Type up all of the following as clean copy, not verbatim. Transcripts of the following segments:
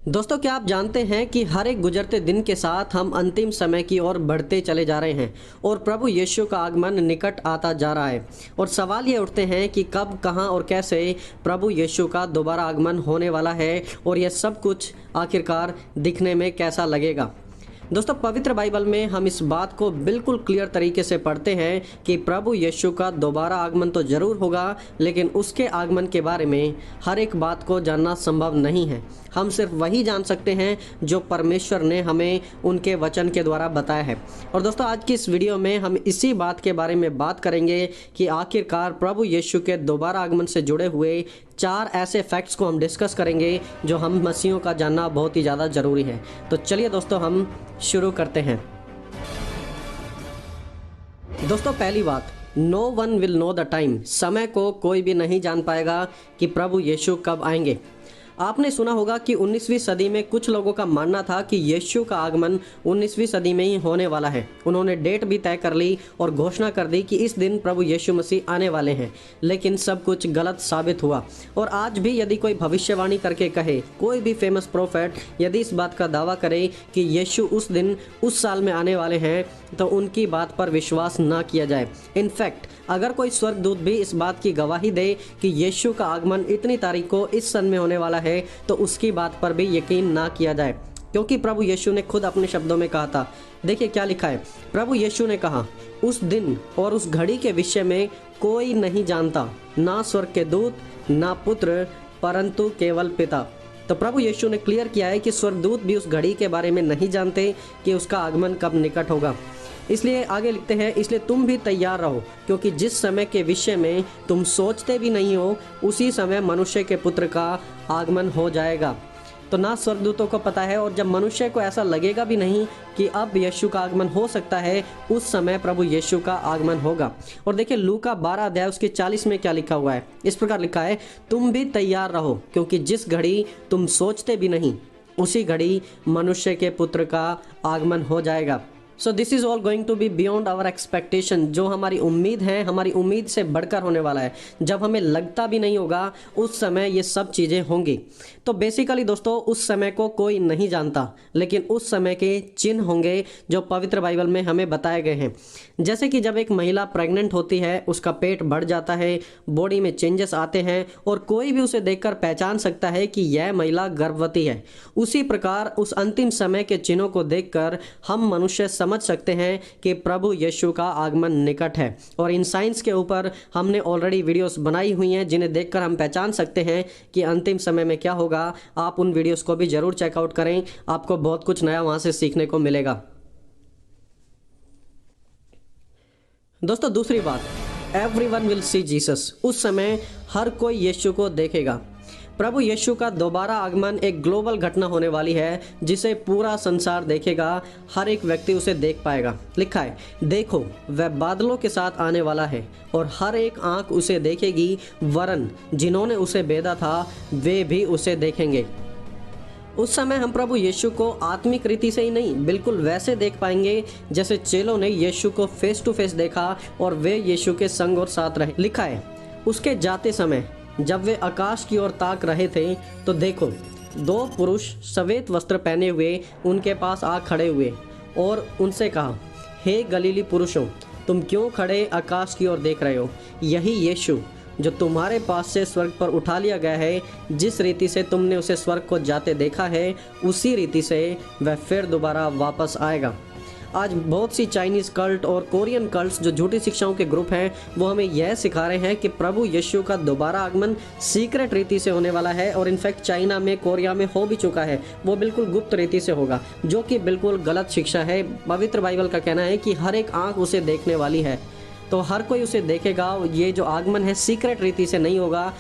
दोस्तों, क्या आप जानते हैं कि हर एक गुजरते दिन के साथ हम अंतिम समय की ओर बढ़ते चले जा रहे हैं और प्रभु यीशु का आगमन निकट आता जा रहा है। और सवाल ये उठते हैं कि कब, कहां और कैसे प्रभु यीशु का दोबारा आगमन होने वाला है और यह सब कुछ आखिरकार दिखने में कैसा लगेगा। दोस्तों, पवित्र बाइबल में हम इस बात को बिल्कुल क्लियर तरीके से पढ़ते हैं कि प्रभु यीशु का दोबारा आगमन तो ज़रूर होगा, लेकिन उसके आगमन के बारे में हर एक बात को जानना संभव नहीं है। हम सिर्फ वही जान सकते हैं जो परमेश्वर ने हमें उनके वचन के द्वारा बताया है। और दोस्तों, आज की इस वीडियो में हम इसी बात के बारे में बात करेंगे कि आखिरकार प्रभु यीशु के दोबारा आगमन से जुड़े हुए 4 ऐसे फैक्ट्स को हम डिस्कस करेंगे जो हम मसीहों का जानना बहुत ही ज़्यादा ज़रूरी है। तो चलिए दोस्तों, हम शुरू करते हैं। दोस्तों, पहली बात, no one will know the time. समय को कोई भी नहीं जान पाएगा कि प्रभु यीशु कब आएंगे। आपने सुना होगा कि 19वीं सदी में कुछ लोगों का मानना था कि यीशु का आगमन 19वीं सदी में ही होने वाला है। उन्होंने डेट भी तय कर ली और घोषणा कर दी कि इस दिन प्रभु यीशु मसीह आने वाले हैं, लेकिन सब कुछ गलत साबित हुआ। और आज भी यदि कोई भविष्यवाणी करके कहे, कोई भी फेमस प्रोफेट यदि इस बात का दावा करे कि यीशु उस दिन उस साल में आने वाले हैं, तो उनकी बात पर विश्वास ना किया जाए। इनफैक्ट अगर कोई स्वर्गदूत भी इस बात की गवाही दे कि यीशु का आगमन इतनी तारीख को इस सन में होने वाला है, तो उसकी बात पर भी यकीन ना किया जाए, क्योंकि प्रभु यीशु ने खुद अपने शब्दों में कहा था। देखिए क्या लिखा है। प्रभु यीशु ने कहा, उस दिन और उस घड़ी के विषय में कोई नहीं जानता, ना स्वर्ग के दूत, ना पुत्र, परंतु केवल पिता। तो प्रभु यीशु ने क्लियर किया है कि स्वर्गदूत भी उस घड़ी के बारे में नहीं जानते कि उसका आगमन कब निकट होगा। इसलिए आगे लिखते हैं, इसलिए तुम भी तैयार रहो, क्योंकि जिस समय के विषय में तुम सोचते भी नहीं हो, उसी समय मनुष्य के पुत्र का आगमन हो जाएगा। तो ना स्वर्गदूतों को पता है, और जब मनुष्य को ऐसा लगेगा भी नहीं कि अब यीशु का आगमन हो सकता है, उस समय प्रभु यीशु का आगमन होगा। और देखिए लूका 12 अध्याय उसके 40 में क्या लिखा हुआ है। इस प्रकार लिखा है, तुम भी तैयार रहो, क्योंकि जिस घड़ी तुम सोचते भी नहीं, उसी घड़ी मनुष्य के पुत्र का आगमन हो जाएगा। So this is all going to be beyond our expectation. जो हमारी उम्मीद है, हमारी उम्मीद से बढ़कर होने वाला है। जब हमें लगता भी नहीं होगा, उस समय ये सब चीज़ें होंगी। तो बेसिकली दोस्तों, उस समय को कोई नहीं जानता, लेकिन उस समय के चिन्ह होंगे जो पवित्र बाइबल में हमें बताए गए हैं। जैसे कि जब एक महिला प्रेग्नेंट होती है, उसका पेट बढ़ जाता है, बॉडी में चेंजेस आते हैं और कोई भी उसे देखकर पहचान सकता है कि यह महिला गर्भवती है। उसी प्रकार उस अंतिम समय के चिन्हों को देखकर हम मनुष्य समझ सकते हैं कि प्रभु यीशु का आगमन निकट है। और इन साइंस के ऊपर हमने ऑलरेडी वीडियोस बनाई हुई हैं, जिन्हें देखकर हम पहचान सकते हैं कि अंतिम समय में क्या होगा। आप उन वीडियोस को भी जरूर चेकआउट करें, आपको बहुत कुछ नया वहां से सीखने को मिलेगा। दोस्तों, दूसरी बात, एवरीवन विल सी जीसस। उस समय हर कोई यीशु को देखेगा। प्रभु यीशु का दोबारा आगमन एक ग्लोबल घटना होने वाली है, जिसे पूरा संसार देखेगा, हर एक व्यक्ति उसे देख पाएगा। लिखा है, देखो वह बादलों के साथ आने वाला है और हर एक आंख उसे देखेगी, वरन जिन्होंने उसे बेधा था वे भी उसे देखेंगे। उस समय हम प्रभु यीशु को आत्मिक रीति से ही नहीं, बिल्कुल वैसे देख पाएंगे जैसे चेलों ने यीशु को फेस टू फेस देखा और वे यीशु के संग और साथ रहे। लिखा है, उसके जाते समय जब वे आकाश की ओर ताक रहे थे, तो देखो 2 पुरुष सफेद वस्त्र पहने हुए उनके पास आ खड़े हुए और उनसे कहा, हे गलीली पुरुषों, तुम क्यों खड़े आकाश की ओर देख रहे हो? यही यीशु जो तुम्हारे पास से स्वर्ग पर उठा लिया गया है, जिस रीति से तुमने उसे स्वर्ग को जाते देखा है, उसी रीति से वह फिर दोबारा वापस आएगा। आज बहुत सी चाइनीज़ कल्ट और कोरियन कल्ट्स जो झूठी शिक्षाओं के ग्रुप हैं, वो हमें यह सिखा रहे हैं कि प्रभु यीशु का दोबारा आगमन सीक्रेट रीति से होने वाला है। और इनफैक्ट चाइना में, कोरिया में हो भी चुका है, वो बिल्कुल गुप्त रीति से होगा, जो कि बिल्कुल गलत शिक्षा है। पवित्र बाइबल का कहना है कि हर एक आँख उसे देखने वाली है, तो हर कोई उसे देखेगा। ये जो आगमन है सीक्रेट रीति से नहीं होगा।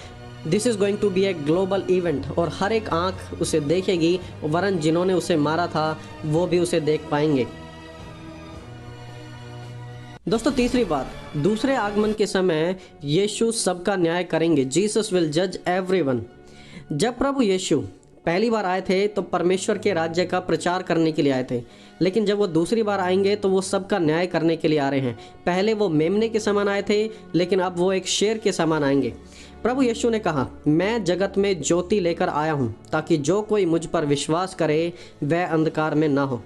This is going to be a global event, और हर एक आँख उसे देखेगी, वरन जिन्होंने उसे मारा था वो भी उसे देख पाएंगे। दोस्तों, तीसरी बात, दूसरे आगमन के समय यीशु सबका न्याय करेंगे। जीसस विल जज एवरीवन। जब प्रभु यीशु पहली बार आए थे तो परमेश्वर के राज्य का प्रचार करने के लिए आए थे, लेकिन जब वो दूसरी बार आएंगे तो वो सबका न्याय करने के लिए आ रहे हैं। पहले वो मेमने के समान आए थे, लेकिन अब वो एक शेर के समान आएंगे। प्रभु यीशु ने कहा, मैं जगत में ज्योति लेकर आया हूँ ताकि जो कोई मुझ पर विश्वास करे वह अंधकार में ना हो।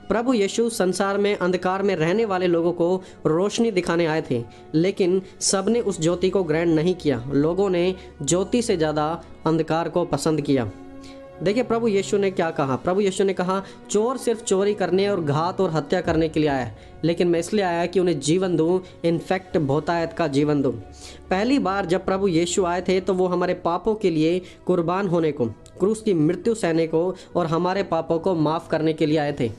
प्रभु यीशु संसार में अंधकार में रहने वाले लोगों को रोशनी दिखाने आए थे, लेकिन सबने उस ज्योति को ग्रहण नहीं किया। लोगों ने ज्योति से ज़्यादा अंधकार को पसंद किया। देखिए प्रभु यीशु ने क्या कहा। प्रभु यीशु ने कहा, चोर सिर्फ चोरी करने और घात और हत्या करने के लिए आया है, लेकिन मैं इसलिए आया कि उन्हें जीवन दूं, इनफैक्ट बहुतायत का जीवन दूं। पहली बार जब प्रभु यीशु आए थे तो वो हमारे पापों के लिए कुर्बान होने को, क्रूस की मृत्यु सहने को और हमारे पापों को माफ़ करने के लिए आए थे।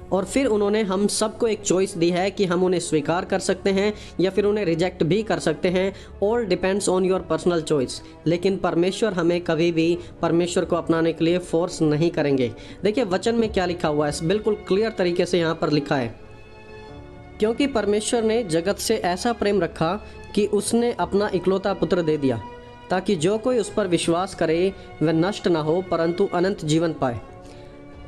और फिर उन्होंने हम सबको एक चॉइस दी है कि हम उन्हें स्वीकार कर सकते हैं या फिर उन्हें रिजेक्ट भी कर सकते हैं। All depends on your personal choice. लेकिन परमेश्वर हमें कभी भी परमेश्वर को अपनाने के लिए फोर्स नहीं करेंगे। देखिए वचन में क्या लिखा हुआ है, बिल्कुल क्लियर तरीके से यहाँ पर लिखा है, क्योंकि परमेश्वर ने जगत से ऐसा प्रेम रखा कि उसने अपना इकलौता पुत्र दे दिया, ताकि जो कोई उस पर विश्वास करे वह नष्ट ना हो परंतु अनंत जीवन पाए।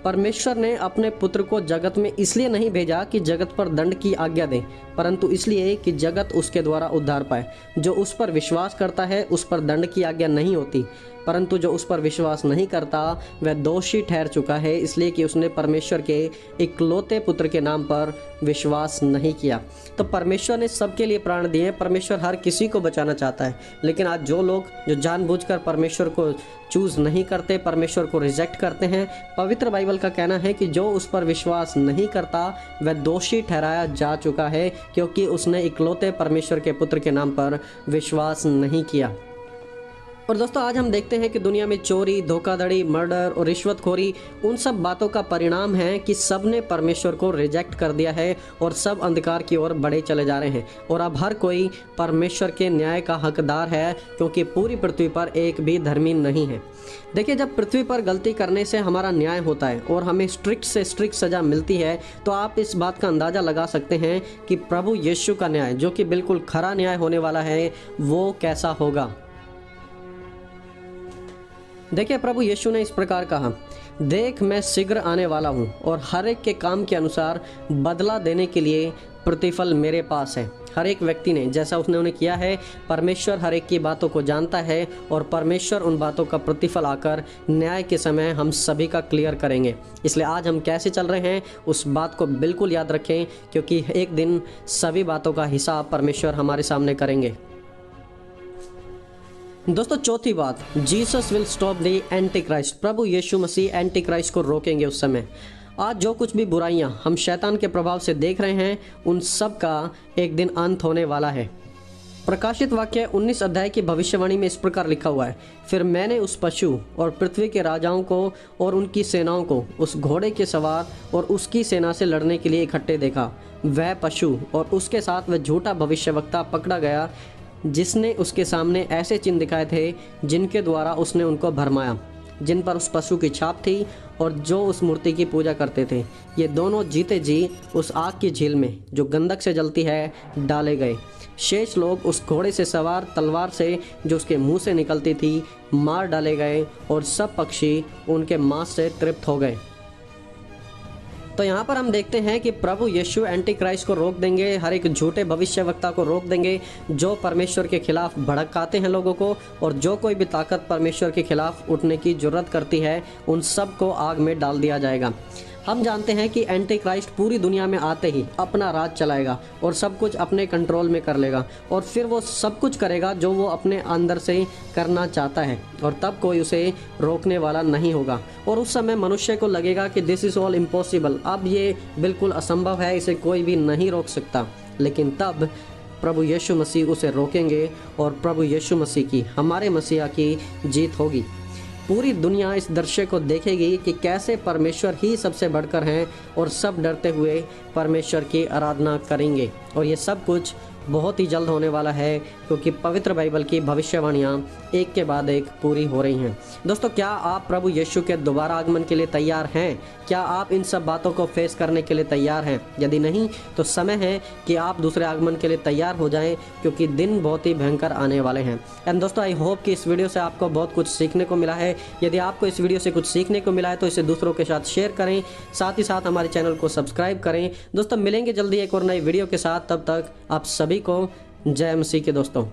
परमेश्वर ने अपने पुत्र को जगत में इसलिए नहीं भेजा कि जगत पर दंड की आज्ञा दे, परंतु इसलिए कि जगत उसके द्वारा उद्धार पाए। जो उस पर विश्वास करता है उस पर दंड की आज्ञा नहीं होती, परंतु जो उस पर विश्वास नहीं करता वह दोषी ठहर चुका है, इसलिए कि उसने परमेश्वर के इकलौते पुत्र के नाम पर विश्वास नहीं किया। तो परमेश्वर ने सबके लिए प्राण दिए। परमेश्वर हर किसी को बचाना चाहता है, लेकिन आज जो लोग जो जानबूझकर परमेश्वर को चूज़ नहीं करते, परमेश्वर को रिजेक्ट करते हैं, पवित्र बाइबल का कहना है कि जो उस पर विश्वास नहीं करता वह दोषी ठहराया जा चुका है, क्योंकि उसने इकलौते परमेश्वर के पुत्र के नाम पर विश्वास नहीं किया। और दोस्तों आज हम देखते हैं कि दुनिया में चोरी, धोखाधड़ी, मर्डर और रिश्वतखोरी उन सब बातों का परिणाम है कि सब ने परमेश्वर को रिजेक्ट कर दिया है और सब अंधकार की ओर बढ़े चले जा रहे हैं। और अब हर कोई परमेश्वर के न्याय का हकदार है, क्योंकि पूरी पृथ्वी पर एक भी धर्मी नहीं है। देखिए जब पृथ्वी पर गलती करने से हमारा न्याय होता है और हमें स्ट्रिक्ट से स्ट्रिक्ट सज़ा मिलती है, तो आप इस बात का अंदाज़ा लगा सकते हैं कि प्रभु यीशु का न्याय, जो कि बिल्कुल खरा न्याय होने वाला है, वो कैसा होगा। देखिए प्रभु यीशु ने इस प्रकार कहा, देख मैं शीघ्र आने वाला हूँ और हर एक के काम के अनुसार बदला देने के लिए प्रतिफल मेरे पास है। हर एक व्यक्ति ने जैसा उसने उन्हें किया है, परमेश्वर हर एक की बातों को जानता है और परमेश्वर उन बातों का प्रतिफल आकर न्याय के समय हम सभी का क्लियर करेंगे। इसलिए आज हम कैसे चल रहे हैं उस बात को बिल्कुल याद रखें, क्योंकि एक दिन सभी बातों का हिसाब परमेश्वर हमारे सामने करेंगे। दोस्तों चौथी बात, Jesus will stop the antichrist. प्रभु यीशु मसीह एंटी क्राइस्ट को रोकेंगे उस समय। आज जो कुछ भी बुराइयां हम शैतान के प्रभाव से देख रहे हैं, उन सब का एक दिन अंत होने वाला है। प्रकाशित वाक्य 19 अध्याय की भविष्यवाणी में इस प्रकार लिखा हुआ है, फिर मैंने उस पशु और पृथ्वी के राजाओं को और उनकी सेनाओं को उस घोड़े के सवार और उसकी सेना से लड़ने के लिए इकट्ठे देखा। वह पशु और उसके साथ वह झूठा भविष्यवक्ता पकड़ा गया, जिसने उसके सामने ऐसे चिन्ह दिखाए थे जिनके द्वारा उसने उनको भरमाया, जिन पर उस पशु की छाप थी और जो उस मूर्ति की पूजा करते थे। ये दोनों जीते जी उस आग की झील में जो गंधक से जलती है डाले गए। शेष लोग उस घोड़े से सवार तलवार से जो उसके मुंह से निकलती थी मार डाले गए और सब पक्षी उनके मांस से तृप्त हो गए। तो यहाँ पर हम देखते हैं कि प्रभु यीशु एंटी क्राइस्ट को रोक देंगे, हर एक झूठे भविष्यवक्ता को रोक देंगे जो परमेश्वर के खिलाफ भड़काते हैं लोगों को, और जो कोई भी ताकत परमेश्वर के खिलाफ उठने की जरूरत करती है उन सब को आग में डाल दिया जाएगा। हम जानते हैं कि एंटी क्राइस्ट पूरी दुनिया में आते ही अपना राज चलाएगा और सब कुछ अपने कंट्रोल में कर लेगा, और फिर वो सब कुछ करेगा जो वो अपने अंदर से करना चाहता है, और तब कोई उसे रोकने वाला नहीं होगा। और उस समय मनुष्य को लगेगा कि दिस इज़ ऑल इम्पॉसिबल, अब ये बिल्कुल असंभव है, इसे कोई भी नहीं रोक सकता। लेकिन तब प्रभु यीशु मसीह उसे रोकेंगे और प्रभु यीशु मसीह की, हमारे मसीहा की जीत होगी। पूरी दुनिया इस दृश्य को देखेगी कि कैसे परमेश्वर ही सबसे बढ़कर हैं और सब डरते हुए परमेश्वर की आराधना करेंगे, और ये सब कुछ बहुत ही जल्द होने वाला है, क्योंकि पवित्र बाइबल की भविष्यवाणियाँ एक के बाद एक पूरी हो रही हैं। दोस्तों, क्या आप प्रभु यीशु के दोबारा आगमन के लिए तैयार हैं? क्या आप इन सब बातों को फेस करने के लिए तैयार हैं? यदि नहीं तो समय है कि आप दूसरे आगमन के लिए तैयार हो जाएं, क्योंकि दिन बहुत ही भयंकर आने वाले हैं। एंड दोस्तों, आई होप कि इस वीडियो से आपको बहुत कुछ सीखने को मिला है। यदि आपको इस वीडियो से कुछ सीखने को मिला है तो इसे दूसरों के साथ शेयर करें, साथ ही साथ हमारे चैनल को सब्सक्राइब करें। दोस्तों, मिलेंगे जल्दी एक और नई वीडियो के साथ। तब तक आप सभी को जय मसीह के दोस्तों।